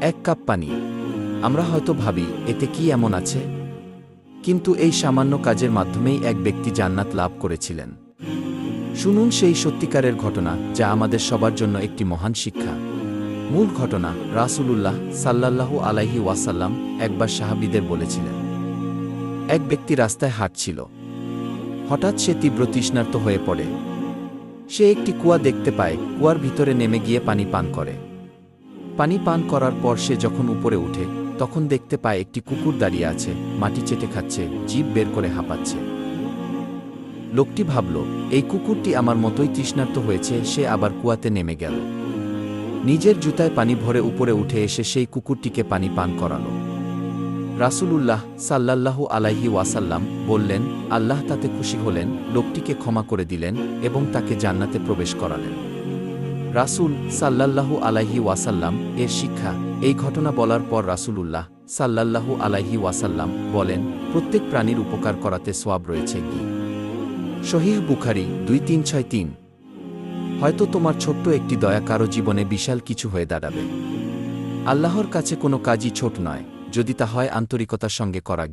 এক কাপ পানি। আমরা হয়তো ভাবি এতে কি এমন আছে, কিন্তু এই সামান্য কাজের মাধ্যমেই এক ব্যক্তি জান্নাত লাভ করেছিলেন। শুনুন সেই সত্যিকারের ঘটনা, যা আমাদের সবার জন্য একটি মহান শিক্ষা। মূল ঘটনা, রাসূলুল্লাহ সাল্লাল্লাহু আলাইহি ওয়াসাল্লাম একবার সাহাবীদের বলেছিলেন, এক ব্যক্তি রাস্তায় হাঁটছিল। হঠাৎ সে তীব্র তৃষ্ণার্ত হয়ে পড়ে। সে একটি কুয়া দেখতে পায়, কুয়ার ভিতরে নেমে গিয়ে পানি পান করে। পানি পান করার পর সে যখন উপরে উঠে, তখন দেখতে পায় একটি কুকুর দাঁড়িয়ে আছে, মাটি চেটে খাচ্ছে, জিভ বের করে হাঁপাচ্ছে। লোকটি ভাবল, এই কুকুরটি আমার মতোই তৃষ্ণার্ত হয়েছে। সে আবার কুয়াতে নেমে গেল। নিজের জুতায় পানি ভরে উপরে উঠে এসে সেই কুকুরটিকে পানি পান করাল। রাসূলুল্লাহ সাল্লাল্লাহু আলাইহি ওয়াসাল্লাম বললেন, আল্লাহ তাতে খুশি হলেন, লোকটিকে ক্ষমা করে দিলেন এবং তাকে জান্নাতে প্রবেশ করালেন। রাসূল সাল্লাল্লাহু আলাইহি ওয়াসাল্লাম এর শিক্ষা। এই ঘটনা বলার পর রাসূলুল্লাহ সাল্লাল্লাহু আলাইহি ওয়াসাল্লাম বলেন, প্রত্যেক প্রাণীর উপকার করাতে সওয়াব রয়েছে কি। সহিহ বুখারী 2363। হয়তো তোমার ছোট্ট একটি দয়া কারো জীবনে বিশাল কিছু হয়ে দাঁড়াবে। আল্লাহর কাছে কোনো কাজই ছোট নয়, যদি তা হয় আন্তরিকতার সঙ্গে করা।